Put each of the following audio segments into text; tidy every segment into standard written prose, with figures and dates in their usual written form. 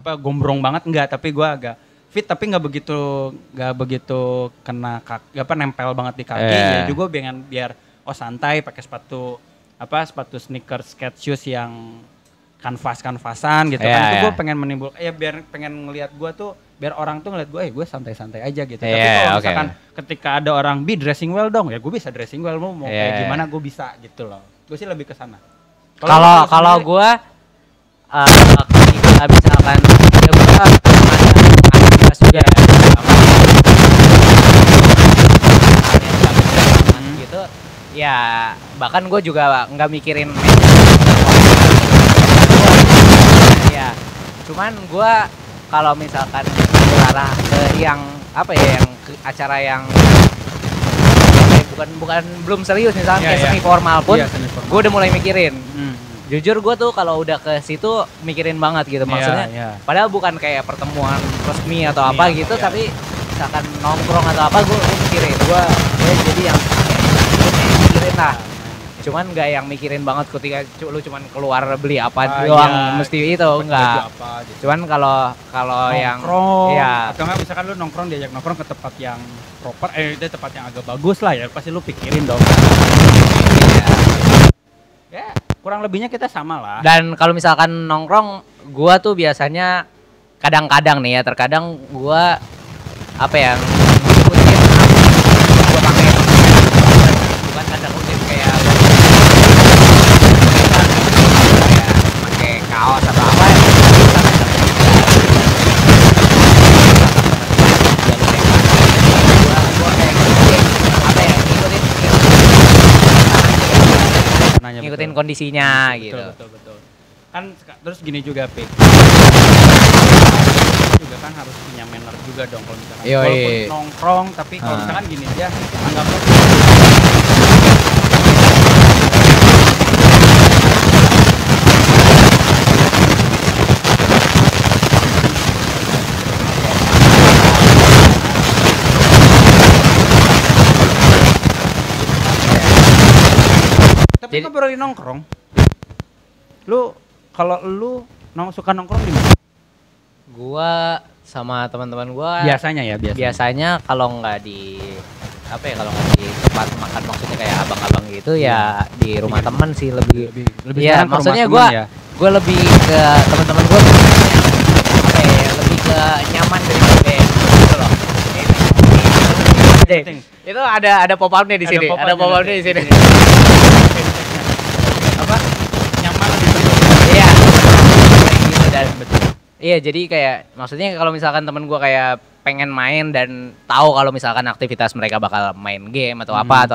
gombrong banget enggak, tapi gue agak fit tapi nggak begitu kena nempel banget di kaki. Ya juga pengen biar santai pakai sepatu sneakers skate shoes yang kanvasan gitu kan. Itu gue pengen menimbul biar pengen ngelihat gue tuh, biar orang tuh ngeliat gue santai-santai aja gitu. Tapi kalau misalkan ketika ada orang dressing well dong, ya gue bisa dressing well, mau kayak gimana gue bisa gitu loh. Gue sih lebih ke sana. Kalau gue ketika misalkan ya gue aktivitas juga gitu ya, bahkan gue juga nggak mikirin ya, cuman gue kalau misalkan arah ke yang yang acara yang bukan belum serius misalnya kayak semi formal pun gue udah mulai mikirin. Jujur gue tuh kalau udah ke situ mikirin banget gitu, maksudnya padahal bukan kayak pertemuan resmi atau apa gitu, tapi misalkan nongkrong atau apa gue mikirin, gue jadi yang mikirin lah, cuman nggak yang mikirin banget ketika lu cuman keluar beli apa doang mesti itu enggak gitu. Cuman kalau yang atau nggak misalkan lu diajak nongkrong ke tempat yang proper, itu tempat yang agak bagus lah ya, pasti lu pikirin dong. Ya kurang lebihnya kita sama lah. Dan kalau misalkan nongkrong, gua tuh biasanya kadang-kadang nih ya, terkadang gua ngikutin gua pakai, bukan tanda kutip kayak pakai kaos atau apa ya. Ngikutin kondisinya gitu. Betul. Kan terus gini juga, Pik. Juga kan harus punya manner juga dong kalau misalkan. Walaupun nongkrong, tapi kalau misalkan gini aja, anggaplah tapi ngobrolin nongkrong. Kalau lu suka nongkrong di mana? Gua sama teman-teman gua biasanya kalau nggak di tempat makan, maksudnya kayak abang-abang gitu ya di rumah teman sih lebih ya, maksudnya gua lebih ke teman-teman gua lebih ke nyaman dari gitu loh. Itu ada pop-up-nya di sini. Ada pop-up-nya di sini. Nyaman iya gitu, dan iya, jadi kayak maksudnya kalau misalkan temen gue kayak pengen main dan tahu kalau misalkan aktivitas mereka bakal main game atau apa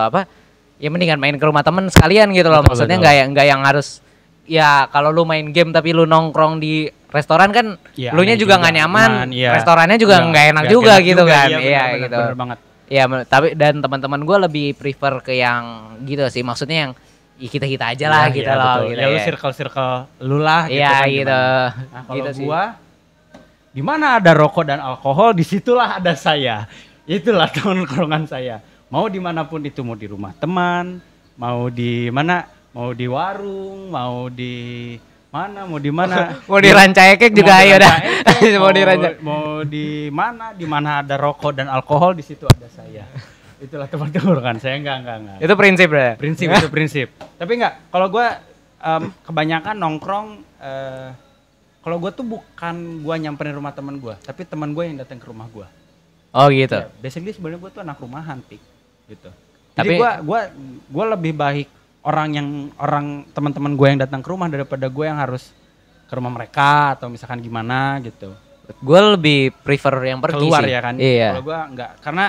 ya mendingan main ke rumah temen sekalian gitu loh. Maksudnya nggak yang harus ya, kalau lu main game tapi lu nongkrong di restoran kan lu nya juga nggak nyaman, restorannya juga nggak enak juga gitu kan. Iya gitu. Bener banget. Ya, tapi dan teman-teman gue lebih prefer ke yang gitu sih, maksudnya yang kita aja lah gitu loh. Gitu, ya lu circle lu lah gitu. Iya kan, gitu. Nah, kalau gitu gua di mana ada rokok dan alkohol, disitulah ada saya. Itulah nongkrongan saya. Mau dimanapun itu, mau di rumah teman, mau di mana, mau di warung, mau di mana, mau di mana. Mau di Rancaikek juga ayo dah. Mau di mana ada rokok dan alkohol, di situ ada saya. Itulah tempat nongkrongan saya. Enggak. Itu prinsip ya? Itu prinsip. Tapi enggak, kalau gue kebanyakan nongkrong, kalau gue tuh bukan gue nyamperin rumah teman gue, tapi teman gue yang datang ke rumah gue. Oh gitu. Ya, basically sebenarnya gue tuh anak rumahan, Pik, gitu. Tapi jadi gue lebih baik orang teman-teman gue yang datang ke rumah daripada gue yang harus ke rumah mereka atau misalkan gimana gitu. Gue lebih prefer yang pergi keluar sih. Ya kan. Iya. Kalau gue enggak, karena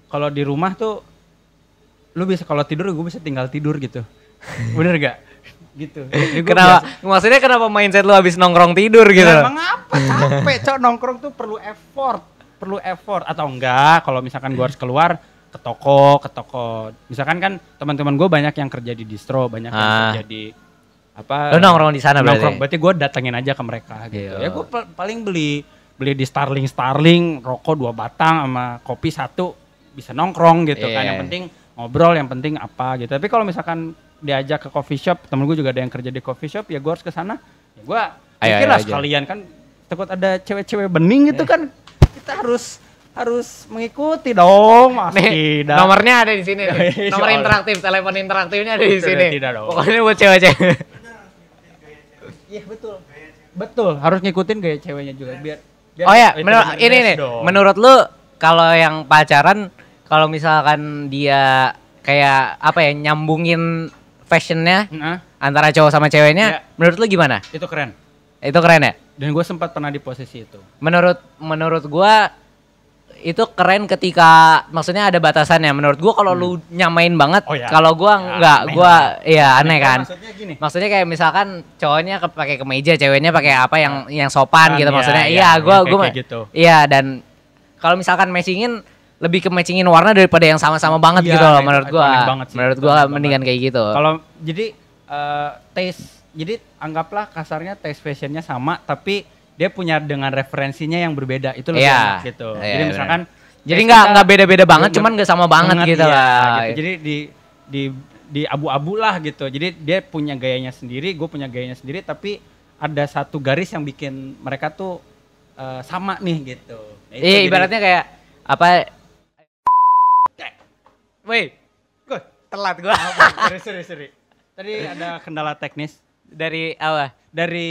kalau di rumah tuh lu bisa, kalau tidur gue bisa tinggal tidur gitu. Bener gak? Gitu. Kenapa? Maksudnya kenapa mindset lu habis nongkrong tidur gitu? Ya, emang apa? Capek, Cok. Nongkrong tuh perlu effort atau enggak? Kalau misalkan gue harus keluar ke toko. Misalkan kan teman-teman gue banyak yang kerja di distro, banyak yang kerja di apa? Lu nongkrong di sana berarti gue datengin aja ke mereka gitu. Ya gue paling beli di Starling rokok 2 batang sama kopi 1. Bisa nongkrong gitu kan, yang penting ngobrol, yang penting apa gitu. Tapi kalau misalkan diajak ke coffee shop, temen gue juga ada yang kerja di coffee shop, ya gue harus ke sana. Ya gue pikirlah sekalian kan takut ada cewek-cewek bening gitu kan. Kita harus mengikuti dong, Mas. Tidak. Nomornya ada di sini nih. Nomor interaktif, telepon interaktifnya ada di sini. Tidak dong. Pokoknya buat cewek-cewek. Iya betul. Betul, harus ngikutin gaya ceweknya juga biar oh ya, ini nih. Menurut lu kalau yang pacaran kalau misalkan dia kayak apa ya nyambungin fashionnya antara cowok sama ceweknya, menurut lu gimana? Itu keren. Itu keren ya? Dan gue sempat pernah di posisi itu. Menurut gue itu keren ketika maksudnya ada batasannya. Menurut gue kalau lu nyamain banget, kalau gue enggak, gue ya aneh kan. Maksudnya kayak misalkan cowoknya pakai kemeja, ceweknya pakai apa yang sopan gitu maksudnya. Iya, gue gitu. Iya, dan kalau misalkan matchingin lebih ke matchingin warna daripada yang sama-sama banget gitu loh menurut gue. Menurut gue mendingan kayak gitu. Kalau jadi taste, jadi anggaplah kasarnya taste fashionnya sama tapi dia punya dengan referensinya yang berbeda, itu lebih enak gitu. Jadi misalkan jadi nggak beda-beda banget, cuman nggak sama banget gitu lah. Gitu. Jadi di abu-abu lah gitu. Jadi dia punya gayanya sendiri, gue punya gayanya sendiri, tapi ada satu garis yang bikin mereka tuh sama nih gitu. Nah, iya, ibaratnya kayak apa? Woi, gue telat gue. Sorry. Tadi ada kendala teknis. Dari apa? Dari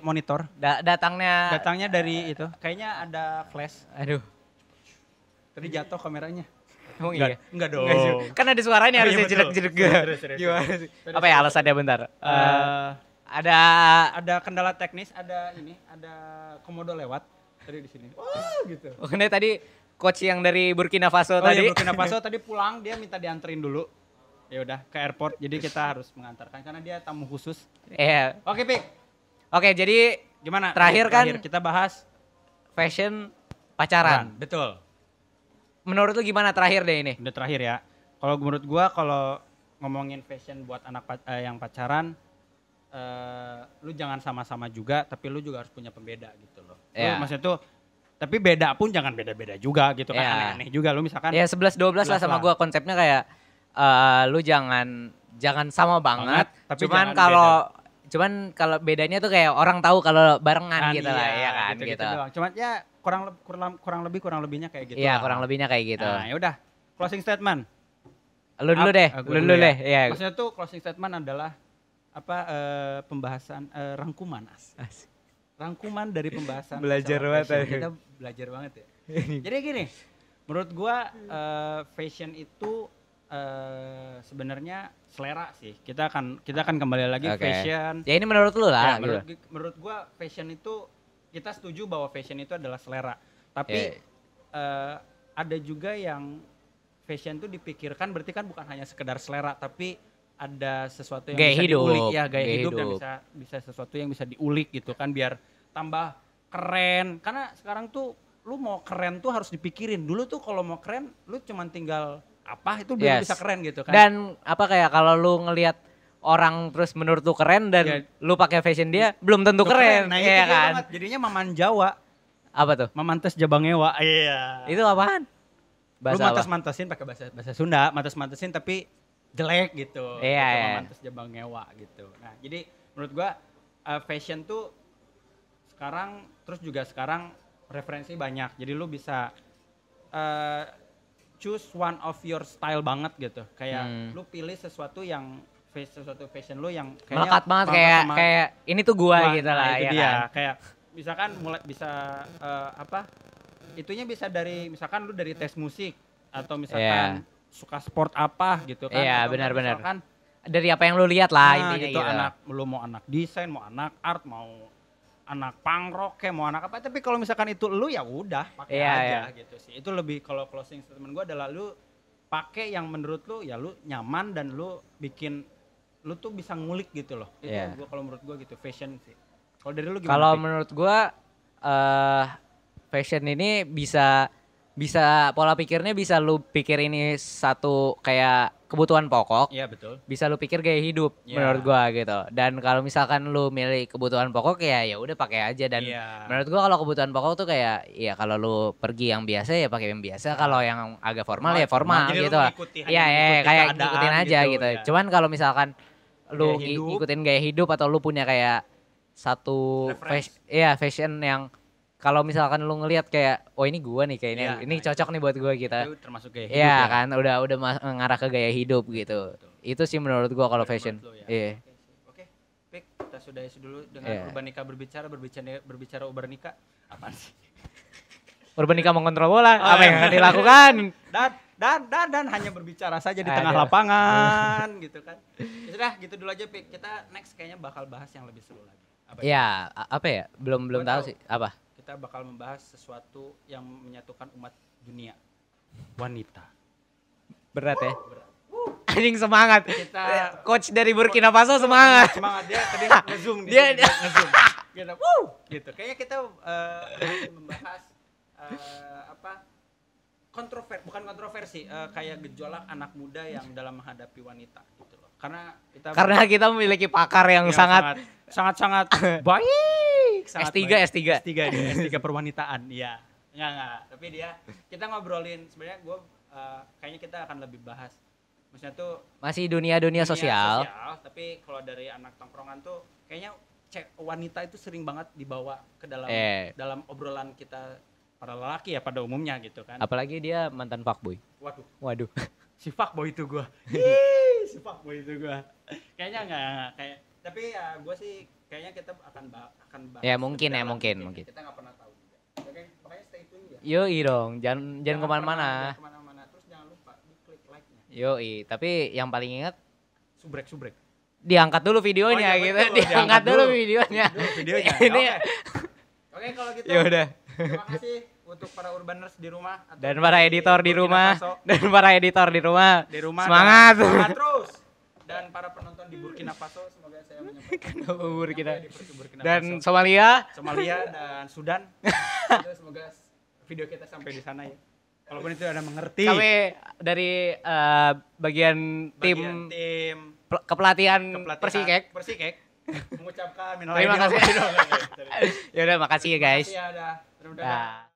monitor. Datangnya dari itu. Kayaknya ada flash. Aduh. Tadi jatuh kameranya. Oh iya? Enggak dong. Kan ada suaranya harusnya jedek-jedek gimana sih? Apa ya alasannya bentar? Ada kendala teknis, ada komodo lewat tadi di sini. Gitu. Oh, ini tadi coach yang dari Burkina Faso tadi. Iya, Burkina Faso tadi pulang, dia minta dianterin dulu. Ya udah ke airport, jadi kita harus mengantarkan karena dia tamu khusus. Iya. Oke, Pik. Oke, jadi gimana? Terakhir kan kita bahas fashion pacaran. Betul. Menurut lu gimana terakhir deh ini? Udah terakhir ya. Kalau menurut gua kalau ngomongin fashion buat anak yang pacaran, lu jangan sama-sama juga, tapi lu juga harus punya pembeda gitu loh. Yeah. Maksudnya tuh, tapi beda pun jangan beda-beda juga gitu kan, aneh-aneh juga lu misalkan. Ya 11-12 lah sama gua, konsepnya kayak lu jangan sama banget, tapi cuman kalau bedanya tuh kayak orang tahu kalau barengan gitu lah, ya kan gitu. Cuman ya kurang lebihnya kayak gitu. Iya, kurang lebihnya kayak gitu. Nah, ya udah. Closing statement. Lu dulu deh. Iya. Maksudnya tuh closing statement adalah pembahasan rangkuman. Rangkuman dari pembahasan. Belajar banget. Kita belajar banget ya. Jadi gini, menurut gua fashion itu sebenarnya selera sih. Kita akan kembali lagi fashion. Ya ini menurut lu lah. Ya, menurut gua fashion itu kita setuju bahwa fashion itu adalah selera. Tapi ada juga yang fashion itu dipikirkan berarti kan bukan hanya sekedar selera, tapi ada sesuatu yang bisa diulik ya, gaya hidup dan bisa sesuatu yang bisa diulik gitu kan biar tambah keren. Karena sekarang tuh lu mau keren tuh harus dipikirin. Dulu tuh kalau mau keren lu cuman tinggal apa itu belum bisa keren gitu kan. Dan apa kayak kalau lu ngelihat orang terus menurut lu keren dan lu pakai fashion dia belum tentu keren. Nah, itu kan. Banget. Jadinya maman Jawa. Apa tuh? Mamantes Jabangewa. Iya. Itu apaan? Bahasa lu mantes-mantesin pakai bahasa Sunda, mantes-mantesin tapi jelek gitu. Iya. Mamantes Jabangewa gitu. Nah, jadi menurut gua fashion tuh sekarang referensi banyak. Jadi lu bisa choose one of your style banget gitu. Kayak lu pilih sesuatu fashion lu yang kayaknya melekat banget kayak ini tuh gua gitu lah ya dia. Kan? Kayak misalkan mulai bisa itunya bisa dari misalkan lu dari tes musik atau misalkan suka sport apa gitu kan. Iya, benar-benar. Misalkan dari apa yang lu lihat lah intinya gitu. Lu mau anak desain, mau anak art, mau anak punk rock kayak mau anak apa, tapi kalau misalkan itu lu ya udah pakai aja gitu sih. Itu lebih kalau closing statement gue adalah lu pakai yang menurut lu ya lu nyaman dan lu bikin lu tuh bisa ngulik gitu loh. Itu gua kalau menurut gua gitu fashion sih. Kalau dari lu gimana? Kalau menurut gua fashion ini bisa pola pikirnya bisa lu pikir ini satu kayak kebutuhan pokok. Iya betul. Bisa lu pikir gaya hidup menurut gua gitu. Dan kalau misalkan lu milih kebutuhan pokok ya udah pakai aja dan menurut gua kalau kebutuhan pokok tuh kayak ya kalau lu pergi yang biasa ya pakai yang biasa, kalau yang agak formal ya formal gitu. Iya kayak ngikutin aja gitu. Cuman kalau misalkan lu ngikutin gaya hidup atau lu punya kayak satu fashion yang kalau misalkan lu ngelihat kayak ini gua nih kayaknya ini cocok nih buat gua kita. Itu termasuk gaya hidup. Iya kan, udah ngarah ke gaya hidup gitu. Betul. Itu sih menurut gua kalau fashion. Iya. Oke. Pik, kita sudahi dulu dengan Urbanika berbicara Urbanika. Apaan sih? Urbanika mengontrol bola. Apa yang akan dilakukan? Dan hanya berbicara saja di tengah lapangan gitu kan. Ya sudah, gitu dulu aja Pik. Kita next kayaknya bakal bahas yang lebih seru lagi. Apa ya? Belum tahu sih. Apa? Kita bakal membahas sesuatu yang menyatukan umat dunia. Wanita. Berat ya? Berat. Anjing semangat. Kita coach dari Burkina Faso semangat. Semangat dia tadi nge-zoom nge-zoom. Gitu. Kayaknya kita membahas bukan kontroversi, kayak gejolak anak muda yang dalam menghadapi wanita gitu loh. Karena kita memiliki pakar yang sangat baik, S3 perwanitaan. Iya. Enggak. Tapi kita ngobrolin sebenarnya kayaknya kita akan lebih bahas. Maksudnya tuh masih dunia sosial. Tapi kalau dari anak tongkrongan tuh kayaknya wanita itu sering banget dibawa ke dalam obrolan kita para lelaki ya pada umumnya gitu kan. Apalagi dia mantan fuckboy. Waduh. Si fuckboy itu gua. Kayaknya enggak kayak, tapi ya gua sih kayaknya kita akan bahas. Ya mungkin. Kita enggak pernah tahu juga. Oke, makanya stay tune ya. Yoi dong, jangan kemana-mana. Terus jangan lupa klik like-nya. Yoi, tapi yang paling ingat subrek. Diangkat dulu videonya gitu. Diangkat dulu videonya. Ini. Oke, kalau gitu. Ya udah. Terima kasih untuk para urbaners di rumah dan para editor di rumah. Semangat terus. Dan para penonton di Burkina Faso, semoga saya menyampaikan Burkina Faso. dan Somalia dan Sudan. Semoga video kita sampai di sana ya. Walaupun itu ada mengerti. Kami dari bagian tim kepelatihan Persikek mengucapkan terima kasih. Ya udah, makasih ya guys. Makasih ya udah.